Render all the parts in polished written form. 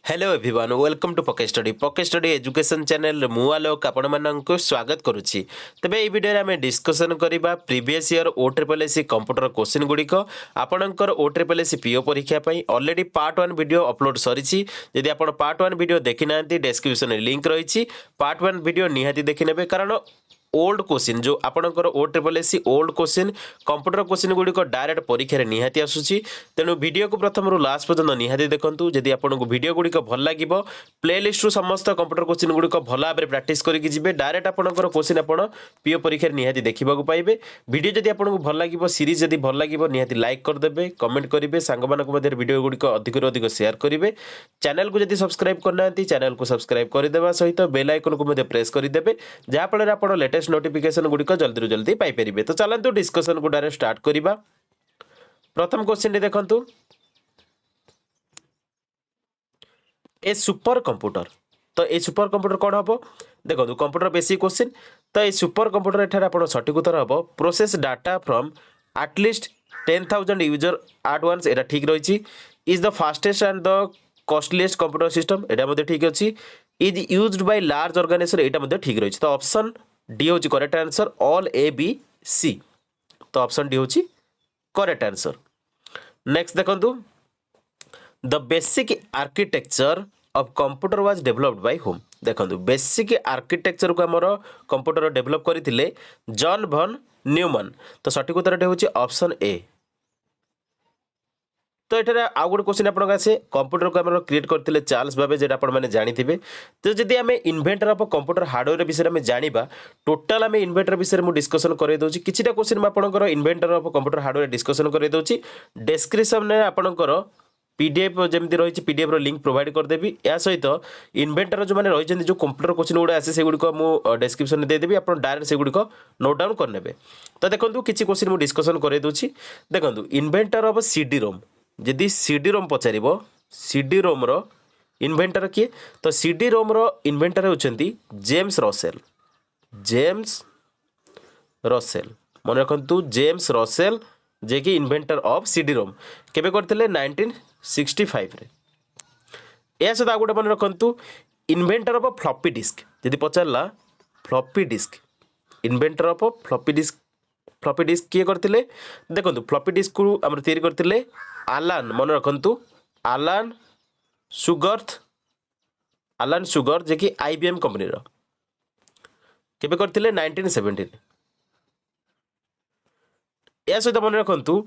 Hello everyone welcome to पके study education channel मु आलोक आपण मानक स्वागत करुच्ची तेबे ये वीडियो आम डिस्कसन करबा previous year O triple S computer question गुड़िक आपणकर ओ ट्रिपल एस पीओ परीक्षा ऑलरेडी पार्ट 1 वीडियो अपलोड सरी जदि आप पार्ट 1 वीडियो देखी ना डिस्क्रिप्शन लिंक रही पार्ट 1 वीडियो निहाती देखी नेबे कारण ओल्ड क्वेश्चन जो आपणकर O triple S old question computer question गुड़िक डायरेक्ट परीक्षा निहाती आसूची तेणु वीडियो को प्रथम लास्ट पर्यंत निहाती देखंतु जदि आपको वीडियो गुड़िक भल लगे प्लेलिस्ट रु समस्त कंप्यूटर क्वेश्चन गुड़िक भल भाव में प्राक्ट करके जी डायरेक्ट आपंकर क्वेश्चन आप पीओ परीक्षा निहाती देखा पाइबे वीडियो जदि आपको भल लगे सीरीज जदि भल लगे निहाती लाइक करदे कमेंट करेंगे सांग मध्य वीडियो गुड़िक अधिक अधिक शेयर करेंगे चैनल को जदि सब्सक्राइब करना चैनल को सब्सक्राइब करदे सहित बेल आइकन को प्रेस करदे जहाँफल आप लेटेस्ट नोटिफिकेशन गुड़िक जल्दी जल्दी पाइपर तो चलते डिस्कसन को डायरेक्ट स्टार्ट करवा प्रथम क्वेश्चन देखंतु ए सुपर कंप्यूटर तो ए सुपर कंप्यूटर कौन हम देखो कंप्यूटर बेसिक क्वेश्चन तो ये सुपर कंप्यूटर एठार आप सठिक उत्तर हम process data from at least 10,000 user at once एटा ठीक रही is the fastest and the costliest computer system एटा ठीक अच्छी is used by large organisation एटा ठीक रही तो ऑप्शन डी हूँ correct answer all A B C तो ऑप्शन डी हूँ करेक्ट आंसर नेक्स्ट देखो the basic architecture of computer was developed by होम देखो बेसिक आर्किटेक्चर को आमर कंप्यूटर डेवलप करते जॉन भन न्यूमन तो सठिक उत्तर हूँ ऑप्शन ए तो ये आउ गोटे क्वेश्चन आपको आसे कंप्यूटर को आम क्रिएट करते चार्ल्स बाबे जेटा आपने जानते तो जदि आम इन्वेंटर ऑफ कंप्यूटर हार्डवेयर विषय में जाना टोटाल आम इन्वेंटर विषय में डिस्कसन कर दूसरी किसी क्वेश्चन आपंकर inventor of computer hardware discussion कर दूसरी डिस्क्रिप्शन में आपंकर पीडीएफ जमी रही पीडीएफ लिंक प्रोवाइड करदेवी या सहित इन्वेंटर जो मैंने रही जो कंप्यूटर क्वेश्चन गुड़ा आसे से गुड़िक मुझे डिस्क्रिप्शन देदेवी आप डायरेक्ट से गुड़िक नोट डाउन करने तो देखो किसी क्वेश्चन मुझे डिस्कसन कर दूसरी देखो इन्वेंटर ऑफ सीडी रोम जदि सीडी रोम पचार सीडी रोम रो इन्वेंटर किए तो सीडी रोम रो इन्वेंटर होती जेम्स रसेल मन रखु जेम्स रसेल जे कि इन्वेंटर ऑफ सीडी रोम केबे करथिले 1965 रे या सदा गोटे मन रखु इन्वेंटर ऑफ फ्लॉपी डिस्क जदि पचारला floppy disk inventor of floppy disk किए करथिले देखो फ्लॉपी डिस्क को आम तैयारी करथिले आलान मन रखु आलान सुगर जे कि आईबीएम कंपनी रो केबे करथिले 1970 या सहित मन रखु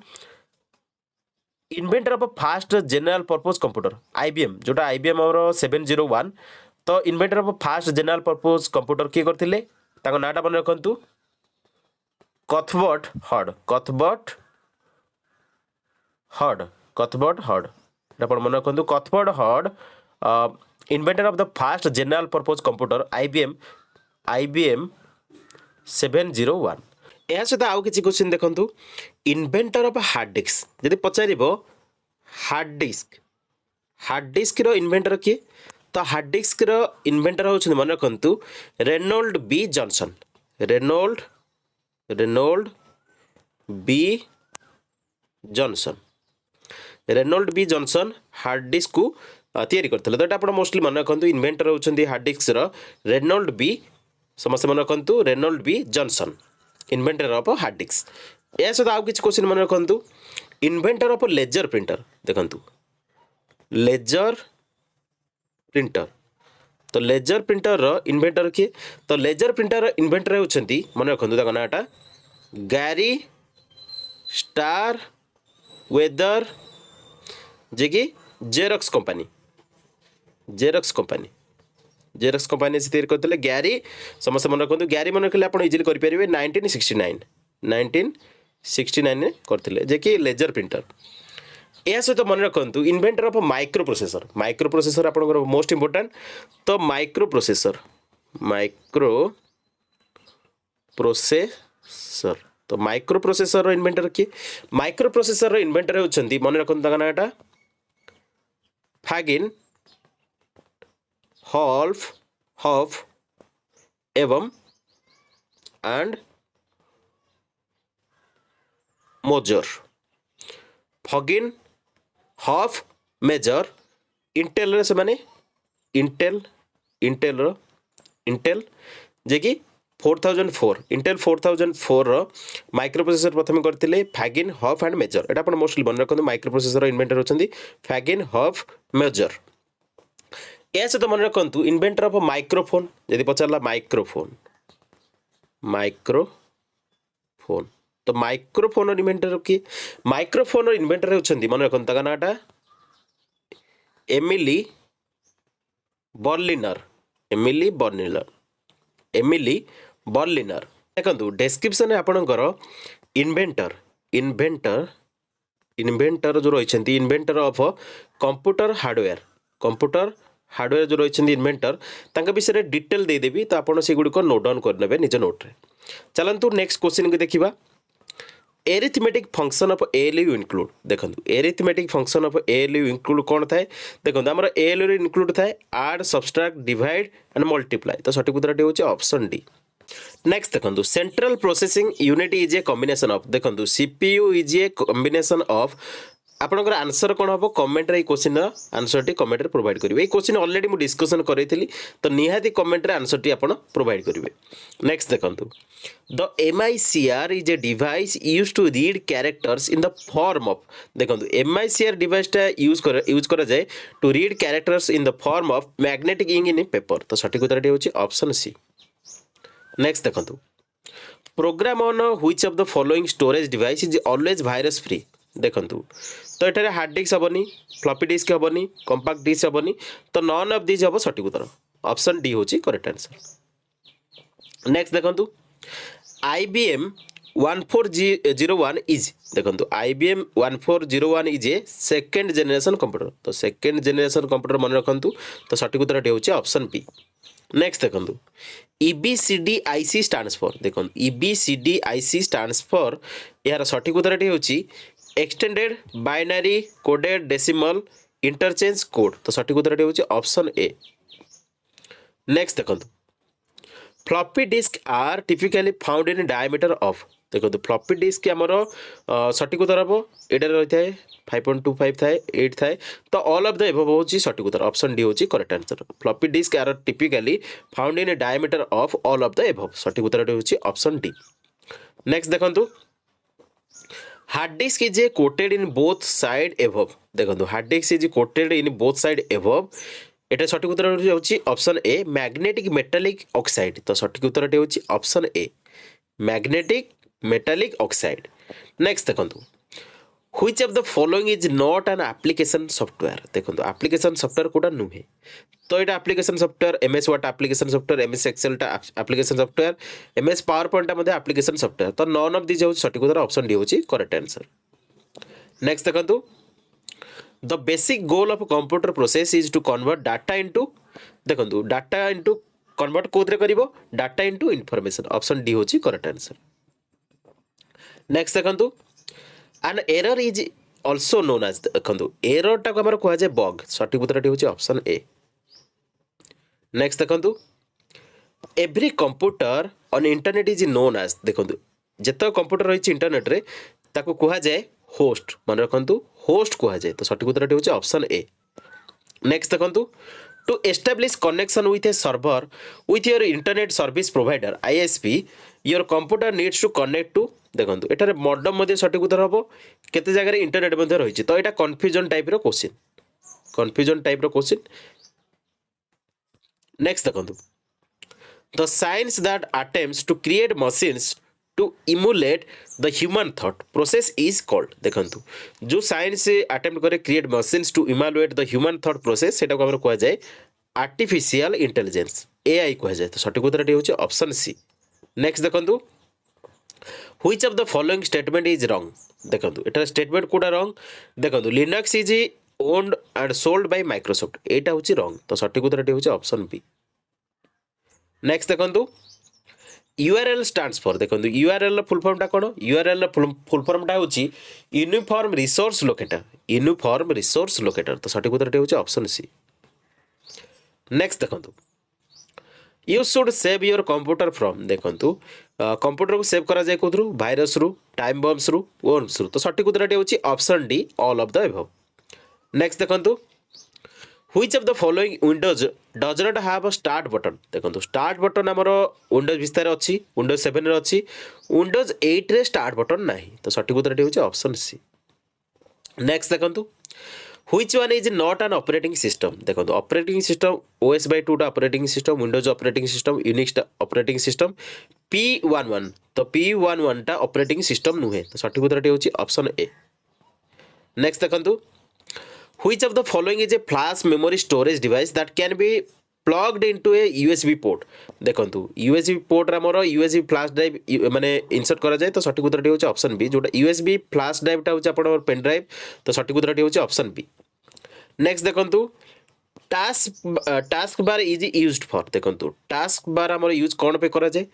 inventor of fast general purpose computer IBM जोटा आईबीएम और 701 तो inventor of fast general purpose computer किए करथिले ताको नाटा मन रखु कथबर्ट हर्ड मन रखु Cuthbert heard inventor of the fast general purpose computer IBM 701 या सहित आउ किसी क्वेश्चन देखो इन्वेंटर ऑफ हार्ड डिस्क जदि पचार हार्ड डिस्क रो इन्वेंटर किए तो हार्ड डिस्क रो इन्वेंटर होउछन मन रखु Reynold B Johnson hard disk को तैयारी करथिले तो आप मोस्टली मन रखु इन्वेंटर होउछन हार्ड डिस्क रो रेनोल्ड बी समस्त मन रखु Reynold B Johnson inventor of hard disk या सहित आउ किसी क्वेश्चन मन रखु इन्वेंटर ऑफ लेजर प्रिंटर देखंतु लेजर प्रिंटर तो लेजर प्रिंटर रो इन्वेंटर किए तो लेजर प्रिंटर इन्वेंटर होउछंती मन रखु नाटा गैरी स्टार वेदर जे कि जेरक्स कंपनी से तैयारी करते गैरी समस्त मन रखु गैरी मन रखिले आप इजिली करेंगे 1969 करते जे कि लेजर प्रिंटर या सहित मन रखु इन्वेंटर ऑफ माइक्रो प्रोसेसर आप मोस्ट इंपोर्टेंट तो माइक्रो प्रोसेसर इन्वेंटर किए माइक्रो प्रोसेसर इन्वेंटर होती मन रखु नाटा फागिन हॉफ एवं एंड मोजर फगिन हॉफ मेजर इंटेल से माने इंटेल इंटेल इंटेल जे कि 4004 इंटेल 4004 माइक्रो प्रोसेसर प्रथम करते Fagin हफ and major Etah upon mostly मन रखते माइक्रो प्रोसेसर इन्वेंटर होती फैगिन हफ मेजर या सहित मन रखु इन्वेंटर ऑफ माइक्रोफोन यदि पचारा माइक्रोफोन तो माइक्रोफोन इन्वेंटर किए माइक्रोफोन इन्वेंटर होती मन रखु नाटा एमिली बर्लिनर देखो डेस्क्रिप्शन आपणकर इन्वेंटर जो रही इन्वेंटर ऑफ कंप्यूटर हार्डवेयर जो रही इन्वेंटर विषय डिटेल देदेवी तो आपड़ से गुड़िक नोट डाउन करने निज नोट्रे चलतु नेक्स्ट क्वेश्चन को देखा arithmetic function of ALU include देखो arithmetic function of ALU include कौन थाए देखो आम एएलयू इंक्लूड थाए add subtract divide and multiply तो सठिक उत्तर होची ऑप्शन डी नेक्स्ट देखो central processing unit is a combination of देखो CPU is a combination of आपनकर आंसर कौन हम कमेंट रे क्वेश्चन आंसर टी कमेंट रे प्रोवाइड करेंगे क्वेश्चन ऑलरेडी मु डिस्कशन करी तो निहाती कमेंट रे आंसर टी आपन प्रोवाइड करेंगे नेक्स्ट देखो the MICR is a device use to read characters in the form of देखो MICR डिवाइस टा यूज करा जाए to read characters in the form of magnetic ink in paper तो सठिक उत्तर होची ऑप्शन सी नेक्स्ट देखो program on which of the following storage device is always virus free देखु तो ये हार्ड डिस्क हेनी फ्लॉपी डिस्क हेनी कंपैक्ट डिस्क हेनी तो नॉन ऑफ दिस हम सठिक उत्तर ऑप्शन डी होची करेक्ट आंसर नेक्स्ट देखो IBM 1401 इज देखो IBM 1401 is a second generation computer तो सेकेंड जेनरेशन कंप्यूटर मन रखु तो सठिक उत्तर होची ऑप्शन बी नेक्स्ट देखो EBCDIC स्टैंड्स फॉर देखो EBCDIC स्टैंड्स फॉर यार सठिक उत्तर होची extended binary coded decimal interchange code तो सठिक उत्तर होची ऑप्शन ए नेक्स्ट देखो floppy disk are typically found in diameter of देखो फ्लॉपी डिस्क आमर सठिक उत्तर हम ये रही है 5.25 थाए 8 थाए तो ऑल ऑफ द एबव होची सठिक उत्तर ऑप्शन डी होची correct answer floppy disk are typically found in diameter of all of the above सठिक उत्तर होची ऑप्शन डी नेक्स्ट देखो hard disk is a coated in both side above देखो hard disk is coated in both side above एटा सठिक उत्तर होची option A magnetic metallic oxide तो सठिक उत्तर होची option A magnetic metallic oxide next देखो which of the following is not an application software देखो एप्लिकेशन सॉफ्टवेयर कोटा नुहे तो ये application software MS Word application software MS Excel application software MS PowerPoint application software तो none of this सठिक उत्तर option D होची correct answer next देखो the basic goal of computer process is to convert data into देखो data into convert कोथरे करिवो data into information option D होची correct answer next देखो an error is also known as देखो error टाक हमर कह जाए बग सठिक उत्तर होची ऑप्शन ए नेक्स्ट देखो every computer on internet is known as देखो जिते कंप्यूटर रही इंटरनेट रे ताको कह जाए होस्ट मन रखु होस्ट कह जाए तो सठिक उत्तर होची ऑप्शन ए नेक्स्ट देखो to establish connection with a server with your internet service provider ISP your computer needs to connect to देखो एटारे मॉडम मध्ये सठिक उत्तर हम केते जगह इंटरनेट मध्ये रही तो यहाँ कन्फ्यूजन टाइप रो क्वेश्चन नेक्स्ट देखो the science that attempts to create machines to emulate the human thought process is called देखो जो साइंस अटेम्प्ट करे create machines to emulate the human thought process सेटा को हमर कह जाए आर्टिफिशियल इंटेलिजेंस AI कह जाए तो सठिक उत्तर होची ऑप्शन सी नेक्स्ट देखो which of the following statement is wrong देखो एटा स्टेटमेंट कोडा रॉन्ग देखो Linux is owned and sold by Microsoft एटा होची रॉन्ग तो सठिक उत्तर होची ऑप्शन बी नेक्स्ट देखो URL स्टैंड्स फॉर देखो URL फुल फॉर्म टा कोन URL फुल फॉर्म टा होची यूनिफॉर्म रिसोर्स लोकेटर तो सठिक उत्तर होची ऑप्शन सी नेक्स्ट देखो you should save your computer from देखो कंप्यूटर को सेव करा जाए कोथरु वायरस रु टाइम बम्स रु वर्म्स रु तो सठिक उत्तर होची option D all of the above next देखो Which of the following windows does not have a start button? देखो start button आमर विंडोज विस्तार अच्छी विंडोज 7 रे अच्छी विंडोज 8 रे स्टार्ट बटन नाही तो सठिक उत्तर होची ऑप्शन सी। नेक्स्ट देखो which one is not an operating system? देखो ऑपरेटिंग सिस्टम OS by 2 टा operating system Windows operating system Unix operating system P11 तो P11 टा ऑपरेटिंग सिस्टम नुहे तो सठिक उत्तर होची ऑप्शन ए। नेक्स्ट देखो which of the following is a flash memory storage device that can be plugged into a USB port? देखो USB port आमर USB फ्लाश ड्राइव माने इनसर्ट करा जाए तो सठिक उत्तर होची ऑप्शन बी जोटा USB फ्लाश ड्राइव टा होची आपन पेन ड्राइव तो सठिक उत्तर होची ऑप्शन बी। नेक्स्ट देखो task bar is used for देखो टास्क बार आमर यूज कौन पे करा जाए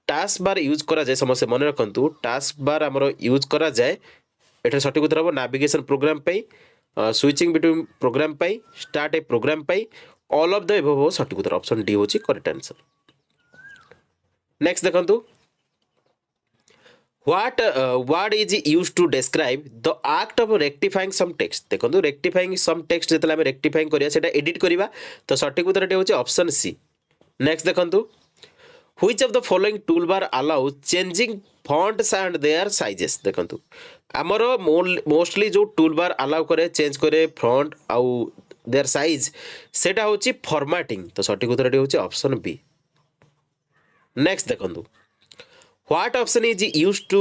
टास्क बार यूज करा जाए समस्या मन रखु टास्क बार आमर यूज करा जाए एटा सठिक उत्तर हो नेविगेशन प्रोग्राम पे स्विचिंग बिटवीन प्रोग्राम पाई स्टार्ट ए प्रोग्राम पाई ऑल ऑफ द एबव हो सठिक उत्तर ऑप्शन डी होची करेक्ट आंसर। नेक्स्ट देखंतु what word is used to describe the act of rectifying some text देखंतु रेक्टिफाइंग सम टेक्स्ट जेतला हम रेक्टिफाइंग करिया सेटा एडिट करिवा तो सठिक उत्तर होची ऑप्शन सी। नेक्स्ट देखंतु which of the following toolbar allows changing fonts and their sizes देखंतु आमर मोस्टली जो टूलबार अलाउ करे चेंज करे फ्रंट आउ देयर साइज सेटा होची फॉर्मेटिंग तो सठिक उत्तर होची ऑप्शन बी। नेक्स्ट देखंतु what option is used to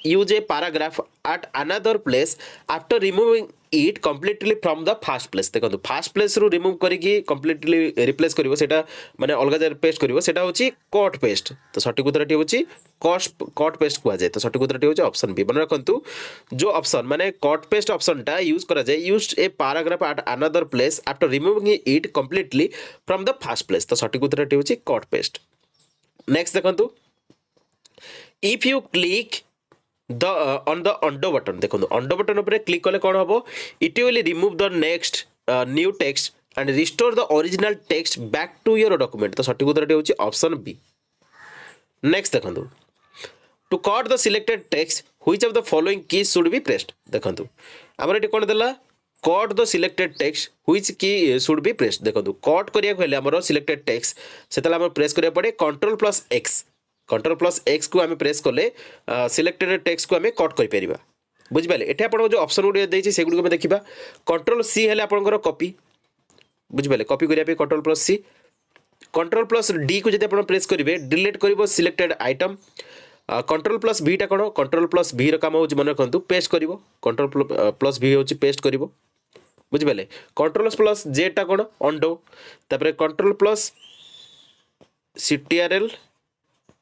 use a paragraph at another place after removing it completely from the first place देखो फर्स्ट प्लेस रु रिमूव करिकी कंप्लीटली रिप्लेस करिवो सेटा माने अलग जगह पेस्ट करिवो सेटा होची कट पेस्ट तो सठिक उत्तर होची कट पेस्ट कुआ जाए तो सठिक उत्तर होची ऑप्शन बी। मन रखंतु जो ऑप्शन माने कट पेस्ट ऑप्शन टा यूज करा जाए used a paragraph at another place after removing it completely from the first place तो सठिक उत्तर होची कट पेस्ट। नेक्स्ट देखंतु if you click the on the undo button देखो अंडो बटन ऊपर क्लिक कले कौन हम it will remove the next new text and restore the original text back to your document तो सठिक उत्तर होची ऑप्शन बी। नेक्स्ट देखो to cut the selected text which of the following key should be pressed देखो आमर ये कौन देला cut the selected text which key should be pressed देखो कट करिया हेले आमर सिलेक्टेड टेक्स्ट सेतला आमर प्रेस करिया पड़े कंट्रोल+X को आम प्रेस कले सिलेक्टेड टेक्स्ट को आम कट कर बुझिपारे एटे आप जो ऑप्शन गुड़िया देछि से गुड़िक देखा कंट्रोल+C हेले आपनकर कॉपी बुझिपारे कॉपी करिया कंट्रोल+C कंट्रोल+D को जब आप प्रेस करेंगे डिलीट कर सिलेक्टेड आइटम कंट्रोल+V टा कौन कंट्रोल+V काम हो मन रखु पेस्ट कर कंट्रोल+V हूँ पेस्ट कर बुझिपारे कंट्रोल+J टा कौन अंडो तापर कंट्रोल+CTRL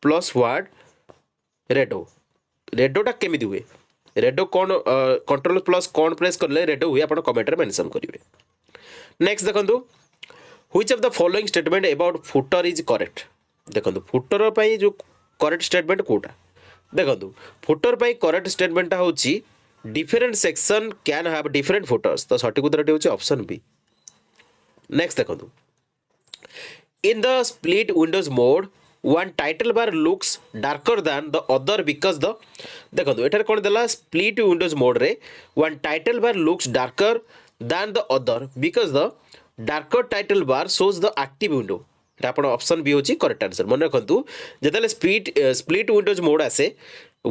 प्लस वर्ड रेडोटा केमी हुए रेडो कौन कंट्रोल+ कौन प्रेस करले रेडो हुए आप कमेंट मेंशन करेंगे। नेक्स्ट देखो which of the following statement about footer is correct देखो फुटर पाई जो करेक्ट स्टेटमेंट कोटा देखो फुटर पाई करेक्ट स्टेटमेंट होची different section can have different putters तो सठिक उत्तर होची ऑप्शन बी। नेक्स्ट देखो in the split Windows mode one title bar looks darker than the other because the देखो एठार कौन देला split windows mode रे one title bar looks darker than the other because the darker title bar shows the active window एटा आपण option B होची correct answer. मन रखंतु जेतले split windows mode आसे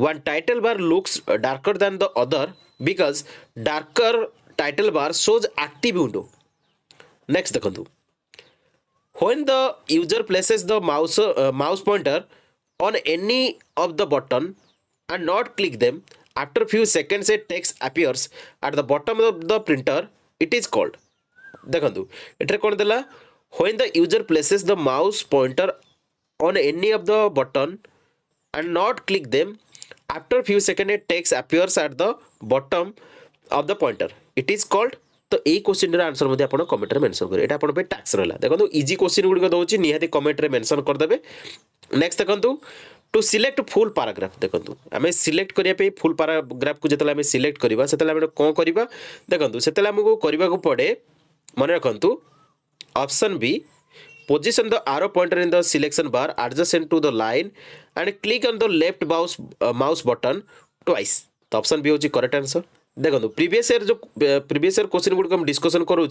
one title bar looks darker than the other because darker title bar shows active window। Next देखंतु when the user places the mouse pointer on any of the button and not click them after few seconds a text appears at the bottom of the printer it is called देखंतु एठरे कोन देला when the user places the mouse pointer on any of the button and not click them after few seconds a text appears at the bottom of the pointer it is called तो यही question answer मध्य आप comment में mention करेंगे एटा पे tax रहा देखो easy question गुड़िक दूसरी निहाती कमेंट में मेंशन करदे। नेक्स्ट देखो टू सिलेक्ट फुल पैराग्राफ देखो आम सिलेक्ट करने फुल पैराग्राफ को जिते सिलेक्ट करवा से कौन करवा देखो से आमको करने पड़े मन रखु option B position the arrow pointer in the selection bar adjacent to the line and click on the left mouse button twice तो ऑप्शन बी होची करेक्ट आंसर। देखो प्रीवियस ईयर क्वेश्चन गुड़िक डिस्कसन करूँ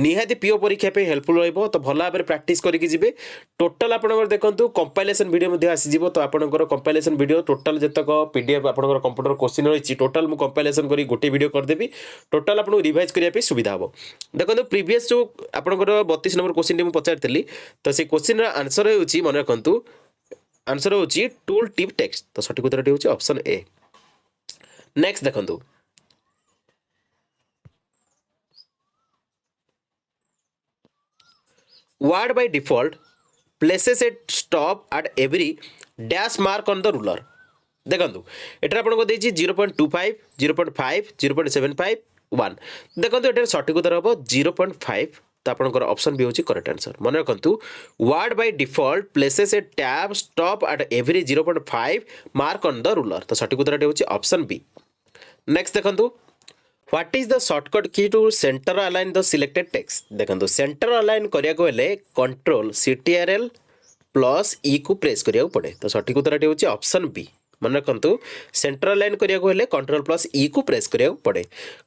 निहाती पीओ परीक्षा पे हेल्पफुल रहिबो तो भल भाव प्रैक्टिस करके जिबे टोटल आपनकर देखंतु कंपाइलेशन वीडियो मध्ये आसीजिवो तो आपनकर कंपाइलेशन वीडियो टोटल जतक पीडीएफ आपनकर कंप्यूटर क्वेश्चन रही टोटल मु कंपाइलेशन करी गोटे वीडियो कर देबी टोटल आपन रिवाइज करिया पे सुविधा हो देखंतु प्रीवियस जो आपनकर 32 नंबर क्वेश्चन मु पचारतली तो से क्वेश्चन रा आंसर होउची मन रखंतु आंसर होउची टूल टिप टेक्स्ट तो सठिक उत्तर होउची ऑप्शन ए नेक्स्ट देखंतु word by default places a stop at every dash mark on the ruler देखंतु एटा आपन को देछि 0.25 0.5 0.75 1 देखंतु एटा सठिक उत्तर हो 0.5 तो आपनकर ऑप्शन बी होछि करेक्ट आंसर मन रखंतु word by default places a tab stop at every 0.5 mark on the ruler तो सठिक उत्तर होछि ऑप्शन बी नेक्स्ट देखंतु What is the shortcut key to center align the selected text? देखो center align करिया को हेले कंट्रोल CTRL प्लस E को प्रेस करिया को पड़े तो सठिक उत्तर होछि ऑप्शन बी मन रखंतु सेंटर अलाइन करिया को हेले कंट्रोल प्लस E को प्रेस करिया को पड़े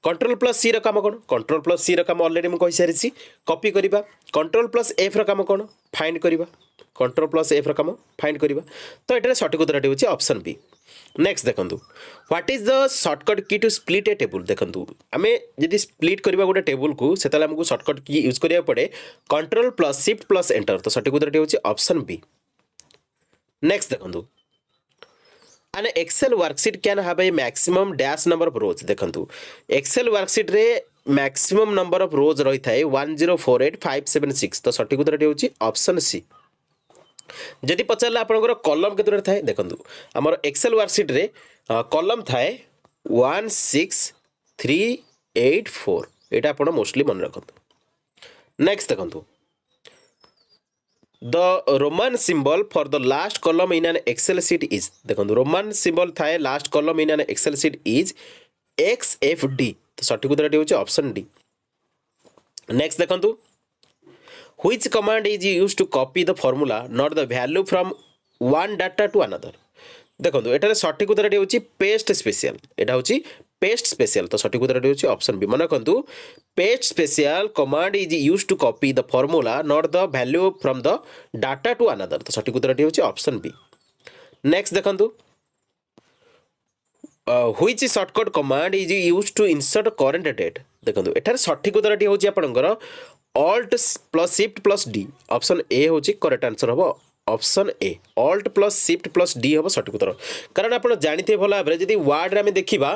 कंट्रोल प्लस सी र काम कोन कंट्रोल प्लस सी र काम ऑलरेडी मु कहि सारिछि कॉपी करिबा कंट्रोल प्लस F र काम कोन फाइंड करिबा कंट्रोल प्लस F र काम फाइंड करिबा तो एटा सठिक उत्तर होछि ऑप्शन बी नेक्स्ट देखंतु व्हाट इज द शॉर्टकट की टू स्प्लिट ए टेबल देखंतु आमे यदि स्प्लिट करबा गोटे टेबल को सेतला हमकु शॉर्टकट की यूज करिया पड़े control plus shift plus enter तो सठिक उत्तर होछि ऑप्शन बी नेक्स्ट देखंतु an excel worksheet can have a maximum dash number of rows देखंतु excel worksheet रे maximum number of rows रही थाए 1048576 तो सठिक उत्तर होछि ऑप्शन सी जदि पचारला आपनकर कॉलम केतरे थाए देखंतु हमर एक्सेल वर्कशीट रे कॉलम थाए 16384 एटा आपण मोस्टली मन रखंतु नेक्स्ट देखंतु the Roman symbol for the last column in an Excel sheet is देखंतु रोमन सिंबल थाए last column in an Excel sheet is XFD तो सठिक उत्तर होछि ऑप्शन डी नेक्स्ट देखंतु Which command is used to copy the formula not the value from one data to another देखो एटारे सठिक उत्तर होछि पेस्ट स्पेशल एटा होछि पेस्ट स्पेशल तो सठिक उत्तर होछि ऑप्शन बी मन रखंतु paste special command is used to copy the formula not the value from the data to another तो सठिक उत्तर होछि ऑप्शन बी नेक्स्ट देखंतु which shortcut command is used to insert current date देखो एटारे सठिक उत्तर होछि आपनकर Alt plus shift plus D option A होछि करेक्ट आंसर हबो option A Alt plus shift plus D हबो सठिक उत्तर कारण आपण जानिथे भला भाबरे जदी वर्ड रे हम देखिबा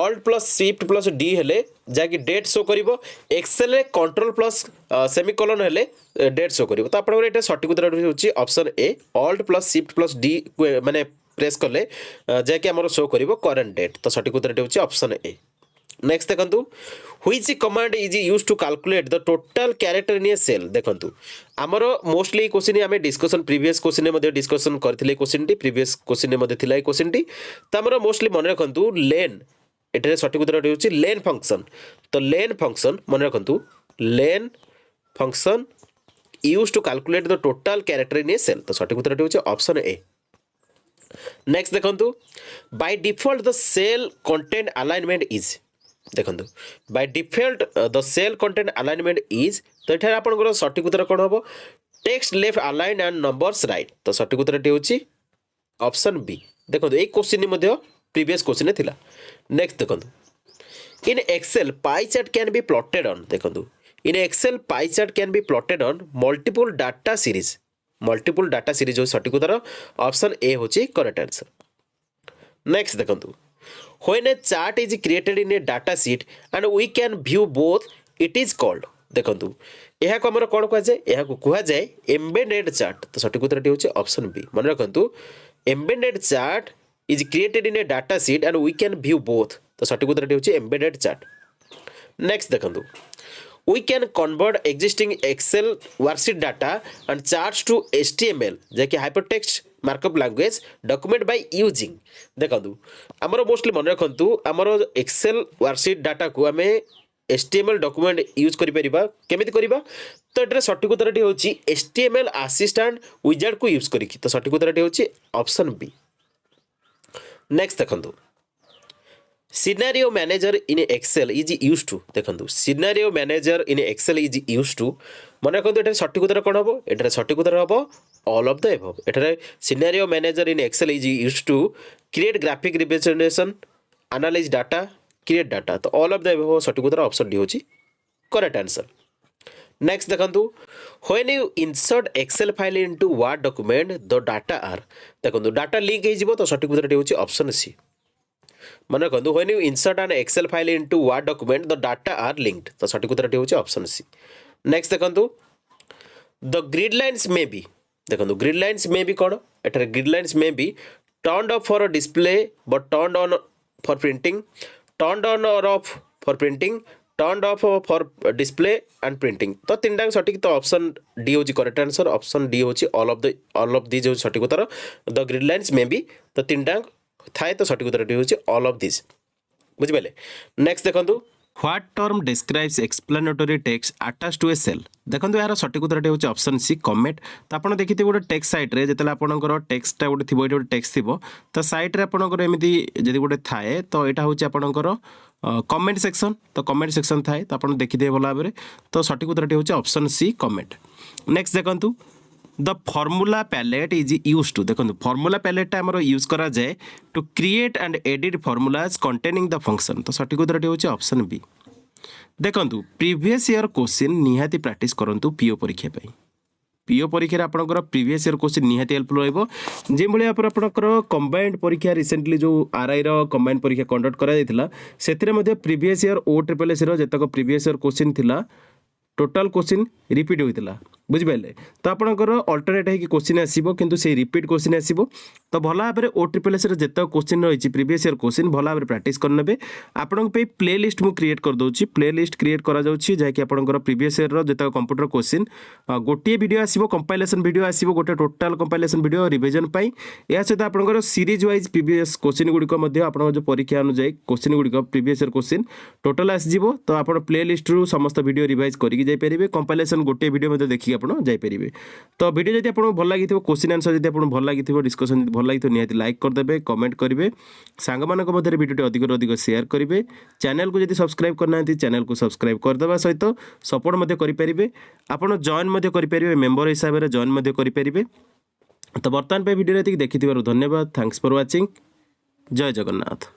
Alt plus shift plus D हेले जाकी डेट शो करिवो एक्सेल रे कंट्रोल प्लस सेमीकोलन हेले डेट शो करिवो तो आपण एटा सठिक उत्तर होछि option A Alt plus shift plus D माने प्रेस करले जाकी हमर शो करिवो करंट डेट तो सठिक उत्तर होछि ऑप्शन ए नेक्स्ट देखंतु which command is used to calculate the total character in a cell देखंतु हमरो मोस्टली क्वेश्चन हमें डिस्कशन प्रीवियस क्वेश्चन मध्ये डिस्कशन करथिले क्वेश्चन टी प्रीवियस क्वेश्चन मध्ये थिला ए क्वेश्चन टी त हमरो मोस्टली मन रखंतु लेन एटरे सठिक उत्तर होछि लेन फंक्शन तो लेन फंक्शन मन रखंतु len function used to calculate the total character in a cell तो सठिक उत्तर होछि ऑप्शन ए नेक्स्ट देखंतु by default the cell content alignment is देखंतु by default the cell content alignment is तो एठार आपनकर सठिक उत्तर कोन होबो text left align and numbers right तो सठिक उत्तर होछि ऑप्शन बी देखंतु ए क्वेश्चन मध्ये प्रीवियस क्वेश्चन थिला नेक्स्ट देखंतु in Excel pie chart can be plotted on देखंतु in Excel pie chart can be plotted on multiple data series हो सठिक उत्तर ऑप्शन ए होछि करेक्ट आंसर नेक्स्ट देखंतु when a chart is created in a data sheet and we can view both it is called देखंतु एहा को हमर कोन कहै छै एहा को कहै जाय एम्बेडेड चार्ट तो सठिक उत्तर होछि ऑप्शन बी मन रखंतु embedded chart is created in a data sheet and we can view both तो सठिक उत्तर होछि एम्बेडेड चार्ट नेक्स्ट देखंतु we can convert existing excel worksheet data and charts to html जेकी hypertext markup language document by using देखंतु हमरो mostly मन रखंतु हमरो एक्सेल वर्कशीट डाटा को हमें HTML डॉक्यूमेंट यूज करि परिबा केमिति करिबा तो एटरे सठिक उत्तर होछि HTML असिस्टेंट विजार्ड को यूज करिकि तो सठिक उत्तर होछि ऑप्शन बी नेक्स्ट देखंतु scenario manager in Excel is use to देखो scenario manager in Excel is use to मन रखु ये सठिक उत्तर कौन हम ये सठिक उत्तर हम ऑल ऑफ द एबव एठारे scenario manager in Excel is use to create graphic representation analyse data create data तो ऑल ऑफ द एबव सठिक उत्तर ऑप्शन डी होची करेक्ट आंसर नेक्स्ट देखो when you insert Excel file into Word document the data are देखो data link हो तो सठिक उत्तर होची ऑप्शन सी मन रखु when you insert an Excel file into Word document the data are linked तो सठिक उत्तर होची ऑप्शन सी नेक्स्ट देखो the grid lines may be देखो ग्रिड लाइन्स मे बी कौन एठारे grid lines may be turned off for display but turned on for printing turned on और off for printing turned off for display and printing तो तीन time सठिक तो option D होची correct answer option D होची all of these होची सठिक उत्तर the grid lines may B तो तीन टाइम थाए तो सठिक उत्तर होची ऑल ऑफ दीज बुझिपारे नेक्स्ट देखंतु what term describes explanatory text attach to a cell देखो यार सठिक उत्तर होची ऑप्शन सी कमेंट तो आप देखिए गोटे टेक्स्ट साइट रे जेतेला आपनकर टेक्स्टटा गोटे थिबो एटा गोटे टेक्स्ट थिबो तो साइट रे आपनकर एमिति जदि गोटे थाए तो एटा होची आपनकर कमेंट सेक्शन तो कमेंट सेक्शन थाए तो आपन देखि दे भला भाबरे तो सठिक उत्तर होची ऑप्शन सी कमेंट नेक्स्ट देखंतु the formula palette is use to देखो फॉर्मूला पैलेट आमर यूज करा जाए to create and edit formulas containing the function तो सठिक उत्तर होची ऑप्शन बी देखो प्रीवियस ईयर क्वेश्चन निहाती प्रैक्टिस करंतु पीओ परीक्षा पाई पीओ परीक्षा आपंकर प्रीवियस ईयर क्वेश्चन निहाती हेल्पफुल रहिबो जे भली आपंकर कंबाइंड परीक्षा रिसेंटली जो आरआई रो कंबाइंड परीक्षा कंडक्ट करा जायतिला सेथिरे मध्ये previous year O triple S रो जतक प्रीवियस ईयर क्वेश्चन थिला टोटाल क्वेश्चन रिपीट होता बुझिपारे तो आपंकर अल्टरनेट है क्वेश्चन आसो कि से रिपीट क्वेश्चन आसो तो भल भाव में ओ ट्रिपल एस जित क्वेश्चन रही प्रीवियस ईयर क्वेश्चन भल भाव में प्राक्ट करने आपण प्ले लिस्ट मुझे क्रिएट करदे प्ले लिस्ट क्रिएट कराकि आपंकर प्रीवियस ईयर जित कंप्यूटर क्वेश्चन गोटे वीडियो आसो कंपाइलेसन वीडियो आसो गोटे टोटाल कंपाइलेसन वीडियो रिविजन या सहित आपंकर सीरीज वाइज प्रीवियस क्वेश्चन गुड़िक जो परीक्षा अनुଯାयी क्वेश्चन गुड़िक प्रीवियस ईयर क्वेश्चन टोटाल आसो तो आप प्ले लिस्ट रू समस्त वीडियो रिवाइज करके जाइए कंपाइलेसन गोटे वीडियो देखिए आप जाइए तो वीडियो जब आपको भल लगी क्वेश्चन आंसर जब आपको भल लगी डिस्कसन भल लगी निहाती लाइक करदे कमेंट करेंगे सांग मान मध्य वीडियो अधिक अधिक शेयर करेंगे चैनल को जब सब्सक्राइब करना चैनल को सब्सक्राइब करदे सहित सपोर्ट करेंगे आपड़ जॉइन करेंगे मेंबर हिसाब से जॉइन करेंगे तो बर्तमान वीडियो देखि धन्यवाद थैंक्स फॉर वाचिंग जय जगन्नाथ।